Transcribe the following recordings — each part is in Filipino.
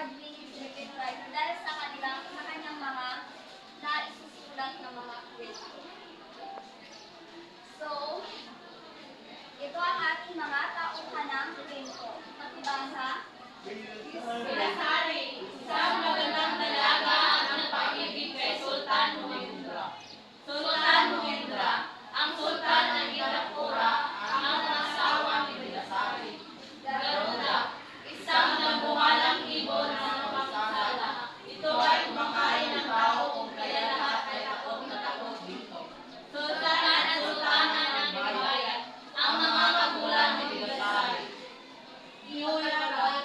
nag-win writer dahil sa kanyang mga naisusulat na mga kwento. So, ito ang ating mga tauhanang kwento. Makibasa? Pilasari, isang magandang dalaga ang nagpag-ibig kay Sultan Muhindra. Sultan Muhindra, ang sultan ng Indrapura, ang asawa ni Pilasari. Garuda, isang nagbumalang ibon na napakasala. Ito ay kumakain ng tao kung kaya lahat ay takot na takot dito. Sultan at sultanan ng Himayat, ang mga magulang ni Pilasari. Iuyaroy,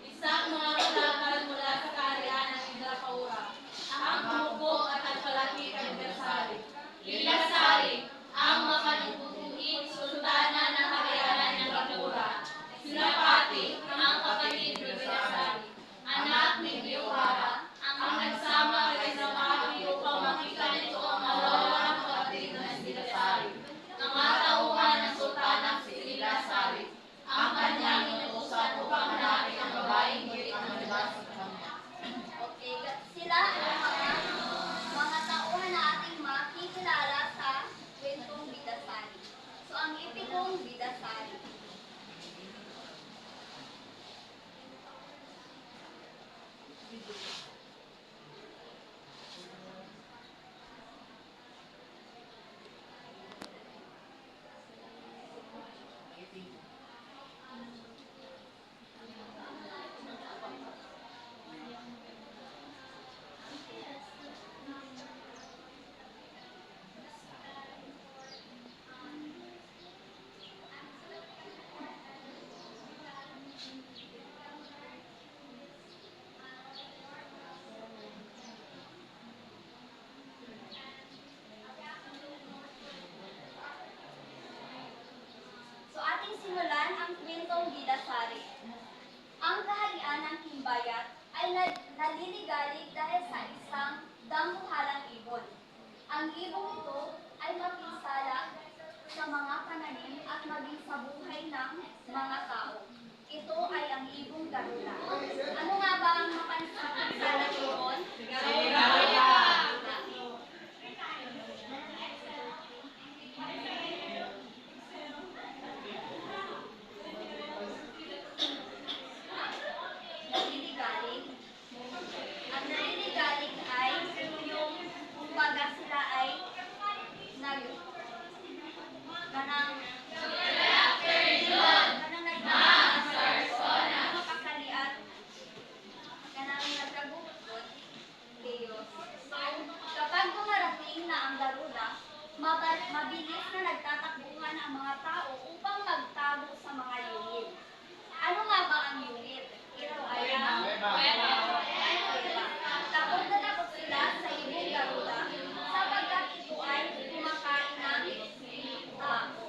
isang mga kalakal mula sa kaharian ng Indrapura, ang humukok at nagpalaki kay Pilasari. Pilasari, ang makanubutuin sultana ng kaharian ng Indrapura. Sinapati, ang kapatid ni Pilasari, anak ni Biuhara, ang nagsama kay Sinapati upang makita nito ang malawang kapatid na si Pilasari. Ang matauhan ng sultana si Pilasari, ang kanyang inutusan upang hanapin ang babaeng hirit na madalas sa kanya. Okay, sila ang mga tauhan na ating makikilala sa kwentong Bidasari. So, ang epikong Bidasari. So, ating simulan ang kwentong Bidasari. Ang kaharian ng Himbayat ay naliligalig dahil sa isang dambuhalang ibon. Ang ibong ito ay mapinsala sa mga pananim at maging sa buhay ng mga tao. Ito ay ang ibong Garuda. Ano nga ba ang mapansalang ibon? Garuda! Naliligalig. Ang naliligalig ay yung kumbaga sila ay kanang nagpapakaliat kanang nagkagukot Diyos. So, kapag dumarating na ang Garuda, mabilis na nagtatakbuhan ang mga tao upang magtago sa mga yungit. Ano nga ba ang yungit? Ito ay ang kuweba. Takot na takot sila sa ibong Garuda sapagkat ito ay kumakain ng tao.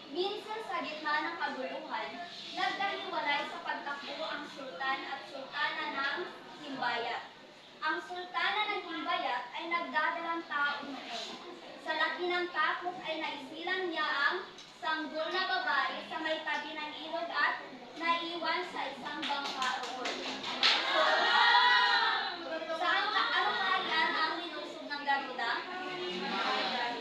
Minsan sa gitna ng kaguluhan, nagkahiwalay sa pagtakbo ang sultan at sultana ng Himbayat. Ang sultana ng Himbayat ay nagdadalang tao noon. Sa laki ng takot ay naisilang niya ang sanggol na babae sa may tabi ng ilog at naiwan sa isang bangka roon. So, anong kaharian ang linusog ng Garuda? Himbayat.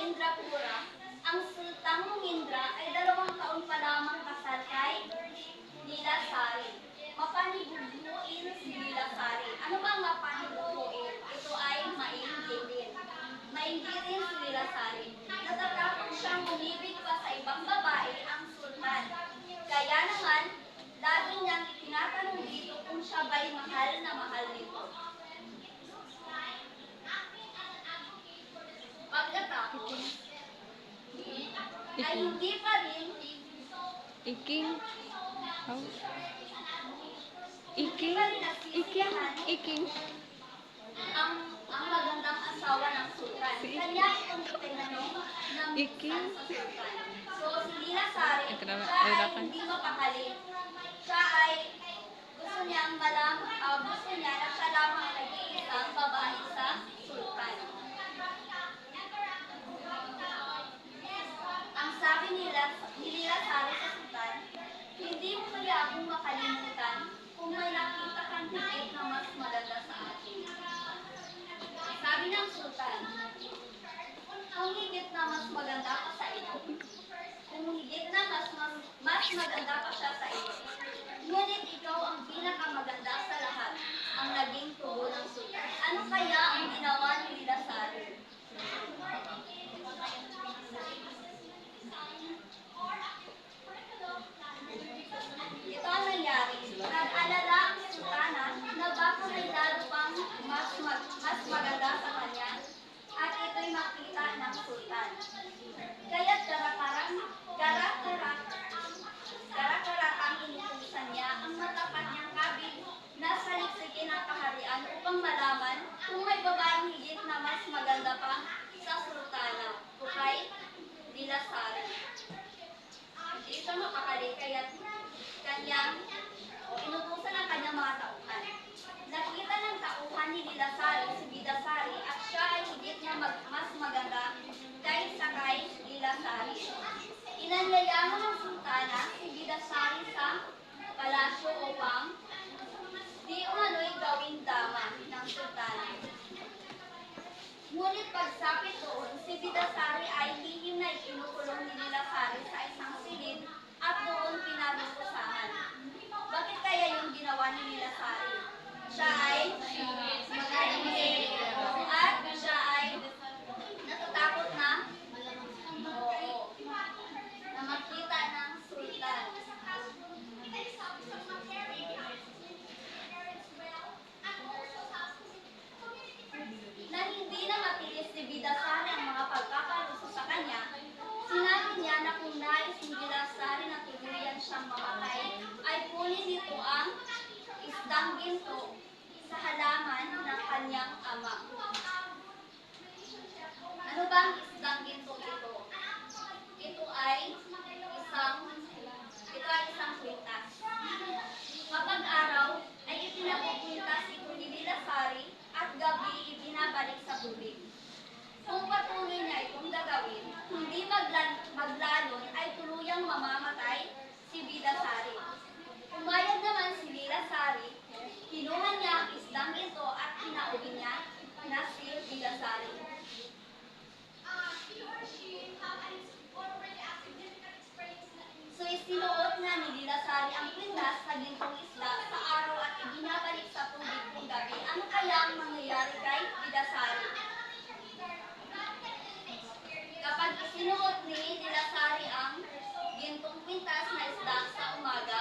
Indrapura, ang Sultang Indra ay 2 taon pa lamang kasal kay Nilasari. Mapanibugbuin si Nilasari. Ano bang mapanibugbuin? Ito ay mainggilin. Mainggilin si Nilasari. Natatakot siyang umibig pa sa ibang babae ang sultan. Kaya naman, lagi niyang itinatanong dito kung siya ba'y mahal na mahal nito. Pagkatapos, ay hindi pa rin Iking. Oh. hindi Iking. pa rin Iking. nasisiyahan Iking. ang magandang asawa ng sultan. Kanya itong tinanong ng Iking. sa sultan. So, si Nilasari, Ito naman, siya ay ayun hindi mapakali. Siya ay gusto niyang gusto niya na siya lamang ang nag-iisang babae sa sultan. Ang sabi nila, ni Nilasari sa sultan, hindi mo kaya akong makalimutan kung may nakita kang higit na mas maganda sa akin. Sabi ng sultan, kung higit na mas maganda pa sa iyo, kung higit na mas maganda pa siya sa iyo, ngunit ikaw ang pinakamaganda sa lahat, ang naging tubo ng sultan. Ano kaya ang ginawa ni Nilasari? Ito ang nangyari. Nag-alala ang sultana na baka may lalo pang mas maganda sa kanya at ito'y makita ng sultan. Kaya't kara-karatang inutusan niya ang matapat niyang kabig na saliksikin ang kaharian upang malaman kung may babaeng higit na mas maganda pa sa sultana o kay Nilasari. Hindi siya mapakali kaya't inutusan ang kanyang mga tauhan. Nakita ng tauhan ni Nilasari si Bidasari at siya ay higit na mas maganda kaysa kay Nilasari. Inanyayahan ng sultana si Bidasari sa palasyo upang di umano'y gawing dama ng sultana. Ngunit pagsapit doon, si Bidasari ay lihim na ikinukulong ni Nilasari sa isang silid at doon pinarurusahan. Bakit kaya yung ginawa ni Nilasari? Siya ay magaling at siya ay natatakot na makita ng sultan. Na hindi na matiis si Bidasari ang mga pagpapaluso sa kanya, sinabi niya na kung nais ni Bidasari na tuluyan siyang mamatay, ay kunin nito ang isdang ginto sa halaman ng kanyang ama. Ano ba ang isdang ginto ito? Ito ay isang kwintas. Kapag araw ay ipinapupuntas ito ni Nilasari at gabi ibinabalik sa tubig. Kung patuloy niya itong gagawin, hindi maglalon ay tuluyang mamamatay si Bidasari. Umayag naman si Nilasari, kinuha niya ang isdang ito at pinauwi niya na si Bidasari. So isinuot na ni Nilasari ang kwintas sa gintong isla sa araw at ibinabalik sa tubig kung gabi. Ano kaya ang mangyayari kay Bidasari? Kapag isinuot ni Nilasari ang gintong kwintas na isda sa umaga,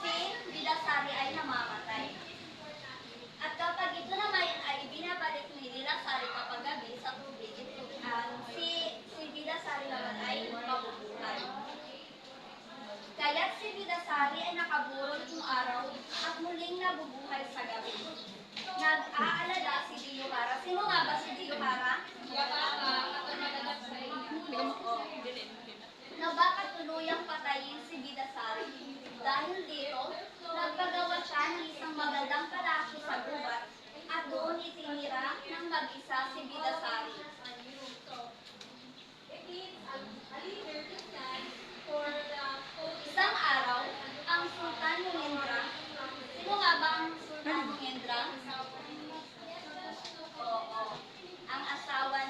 si Bidasari ay namamatay. At kapag ito naman ay ibinabalik ni Nilasari kapag gabi sa tubig, si Bidasari naman ay mabubuhay. Kaya't si Bidasari ay nakaburol itong araw at muling nabuhay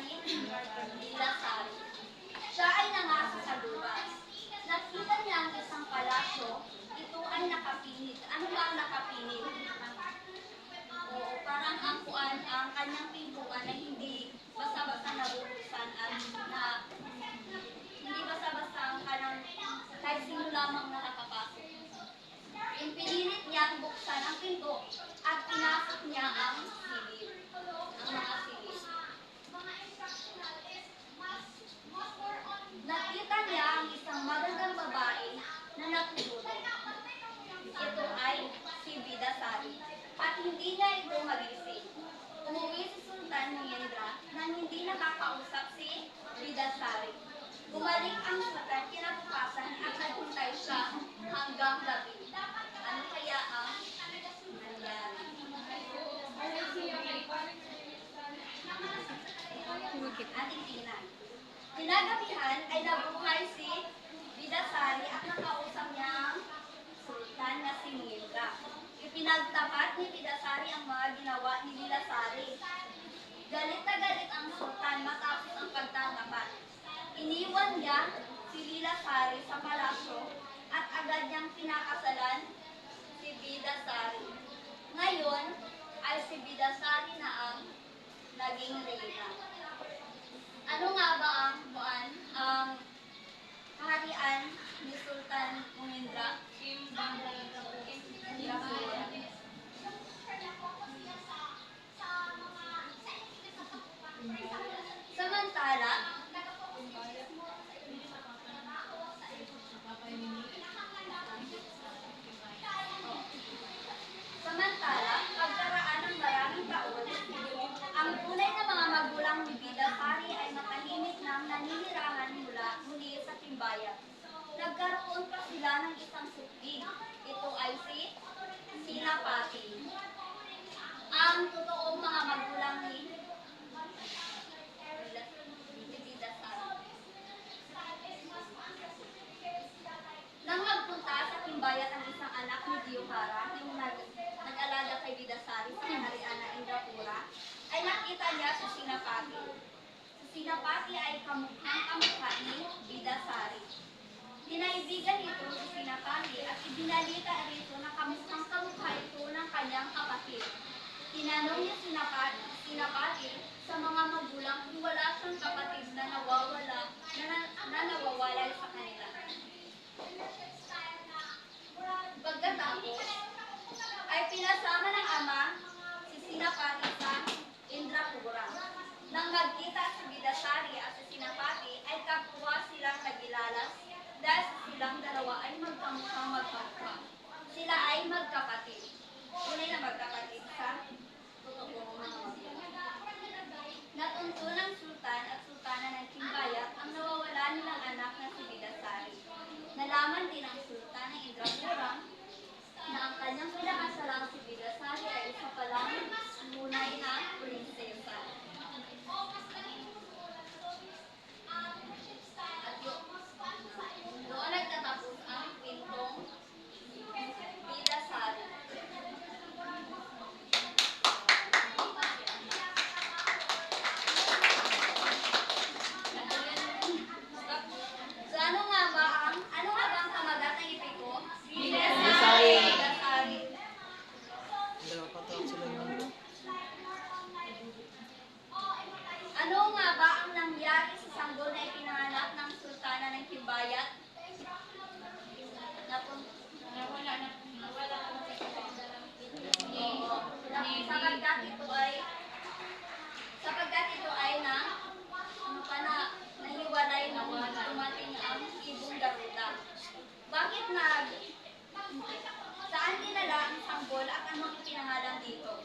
ni Nilasari. Siya ay nangasa sa lupas. Nakita niya ang isang palasyo, ito ay nakapinig. Ano ba ang nakapinig? Oo, parang ang kanyang pintuan na hindi basta-basta nabubuksan at hindi basta-basta ang kanyang kahit sino lamang nakakapasok. Pinilit niyang buksan ang pinto at pinasok niya ang silid, ang mga silid. Nakita niya ang isang magandang babae na natutulog. Ito ay si Bidasari at hindi niya ito magising. Umuwi si Sultan Miyendra nang hindi nakakausap si Bidasari. Bumalik ang sultan kinabukasan at naghintay siya hanggang gabi. Ano kaya ang nangyari? Ating tingnan. Kinagabihan ay nabuhay si Bidasari at nakausap niya ang sultan na si Miyendra. Ipinagtapat ni Bidasari ang mga ginawa ni Nilasari. Galit na galit ang sultan matapos ang pagtatapat. Iniwan niya si Nilasari sa palasyo at agad niyang pinakasalan si Bidasari. Ngayon ay si Bidasari na ang naging reyna. Ano nga ba ang kaharian ni Sultan Mumindra? Samantala, pagkaraan ng maraming taon, ang tunay na mga magulang ni Bidasari ay matahimik nang naninirahan muli sa timbayan. Nagkaroon pa sila ng isang supling. Ito ay si Sinapati. Ang totoong mga magulang ni Bidasari. Nang magpunta sa timbayan ang isang anak ni Diyokara, yung nag-alaga kay Bidasari sa kaharian na Indrapura, ay nakita niya si Sinapati. Si Sinapati ay kamukhang-kamukha ni Bidasari. Tinaibigan ito si Sinapati at ibinalita rito na kamukhang-kamukha ito ng kanyang kapatid. Tinanong niya Sinapati sa mga magulang kung wala siyang kapatid na nawawalay sa kanila. Pagkatapos, ay pinasama ng ama si Sinapati sa Indrapura. Nang magkita si Bidasari at si Sinapati, ay kapwa silang nagilalas dahil silang dalawa ay magkamukha. Sila ay magkapatid. Tunay na magkapatid sa totoong mga magulang. Natunto ng sultan at sultana ng Timbayat ang nawawala nilang anak na si Bidasari. Nalaman din ng sultan ng Indrapura na ang kanyang pinakasalang si Bidasari ay isa palang tunay na prinsesa. At doon nagtatapos ang kwentong Bidasari. So ano nga ba ang kamagat ng ipiko? Bidasari. Bidasari. Ano nga ba ang nangyari sa sanggol na ipinanganak ng sultana ng Timbayat? Sapagkat ito ay nahiwalay nang dumating ang ibong Garuda. Bakit saan dinala ang sanggol at anong ipinangalan dito?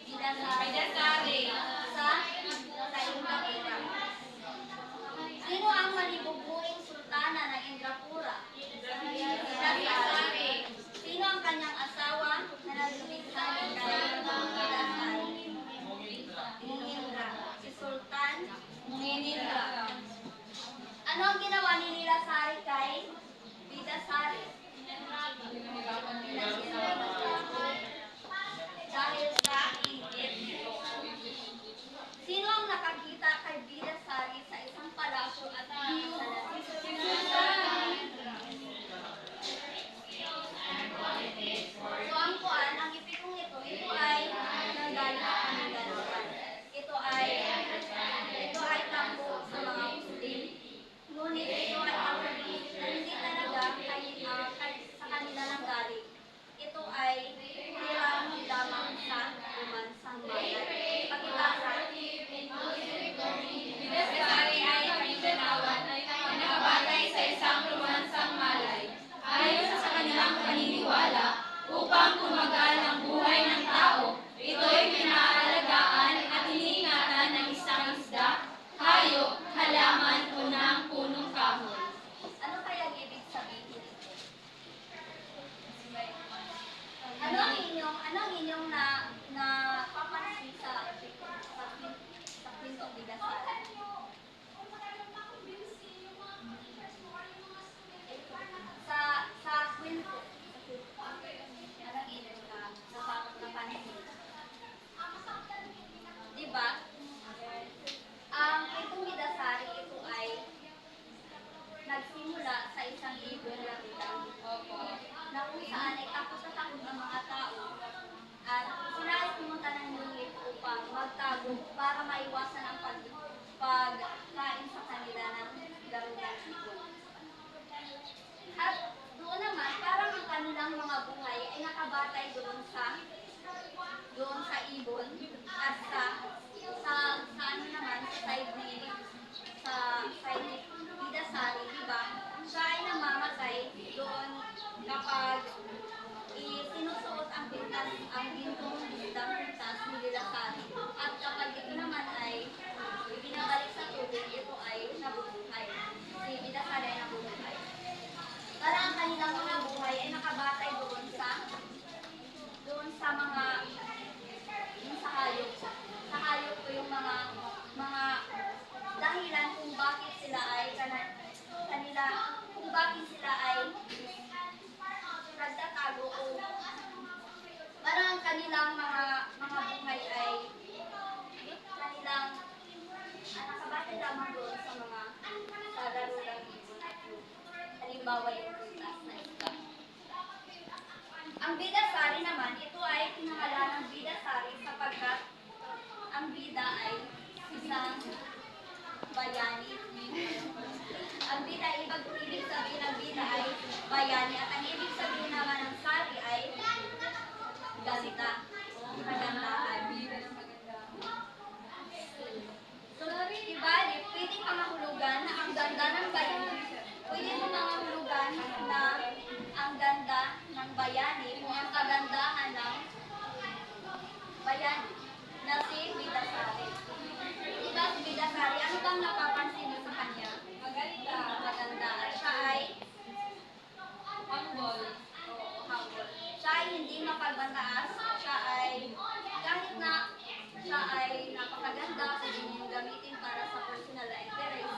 Bidasari. Sa Indrapura. Sino ang malibubuing sultana ng Indrapura? Bidasari. Sino ang kanyang asawa na nalulibsan kay Bidasari? Mungindra. Si Sultan Mungindra. Ano ang ginawa ni Nilasari kay Bidasari? Dahil sa inggit nito. Sino ang nakakita kay maiwasan ang pagkain sa kanila ng darunang ibon. At doon naman, parang ang kanilang mga buhay ay nakabatay doon sa ibon at sa ano naman, sa side ni Bida Sari, di ba? Siya ay namamatay doon kapag sinusuot ang gintong bintang pintas ni Bida Sari. At kapag ito naman ay ibinabalik sa tubig, ito ay nabubuhay. Si Bida Sari ay nabubuhay. Parang ang kanilang mga buhay ay nakabatay doon sa hayop. Sa hayop ko yung mga dahilan kung bakit sila ay nagtatago o parang ang kanilang mga buhay ay kanilang nakabatay lamang doon sa darulang ibon at yung halimbawa yung pintas na isda. Ang Bida Sari naman, ito ay pinangalan ng Bida Sari sapagkat ang bida ay isang bayani. Ang bida, ibig sabihin ng bida ay bayani at ang ibig sabihin naman ng sari ay ganda. Kagandahan. So, diba, pwedeng pangahulugan na ang ganda ng bayani. Pwede mo pangahulugan na ang ganda ng bayani o ang kagandahan ng bayani na si Bida Sari. Diba si Bida Sari, ano bang napapansin niyo sa kanya? Maganda. Maganda. At siya ay humble. Oo, humble. Siya ay hindi mapagbataas. Siya ay, kahit na siya ay napakaganda, pwede niya yung gamitin para sa personal na interest.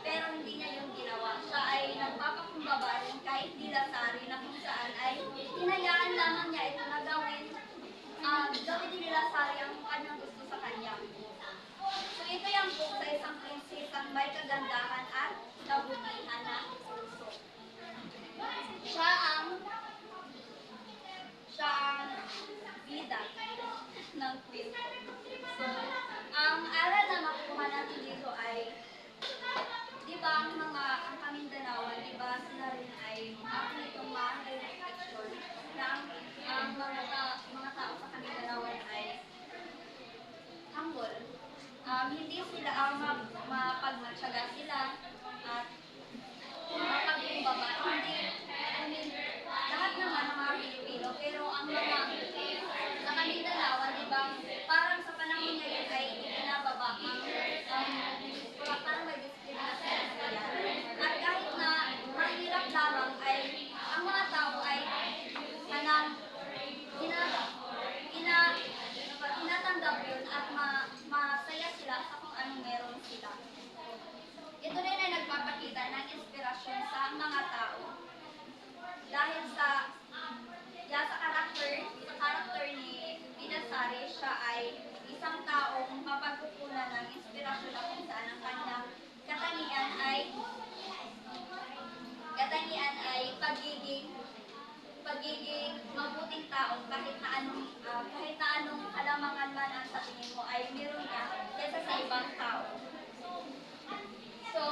Pero hindi niya yung ginawa. Siya ay nagpapakumbaba rin kahit Bida Sari na kung saan ay hinayaan lamang niya ito na gawin din nila Sari ang kanyang gusto sa kanya. So ito yung book sa isang prinsesang may kagandahan at kabutihan na puso. Siya ang bida ng queen. So, ang aral na makukuha natin dito ay, di ba ang Pamindanawan, di ba sila rin ay itong mga reflection na ang mga tao sa Pamindanawan ay humble. Hindi sila mapagmatyaga sila at mapagkumbaba. Hindi lahat naman ng mga Pilipino, pero ang mga sa Pamindanawan, di ba, parang sa panahon ngayon ay itinababa parang may diskriminasyon sila. At kahit na mahirap lamang ay ang mga tao ay tinatanggap yun at masaya sila sa kung anong meron sila. Ito rin ay nagpapakita ng inspirasyon sa mga tao. Dahil sa karakter ni Bida Sari, siya ay isang taong mapagkukunan ng inspirasyon na kung saan ang kanyang katangian ay pagiging mabuting tao kahit na anong halamangan man ang sa tingin mo ay meron ka kaysa sa ibang tao. So,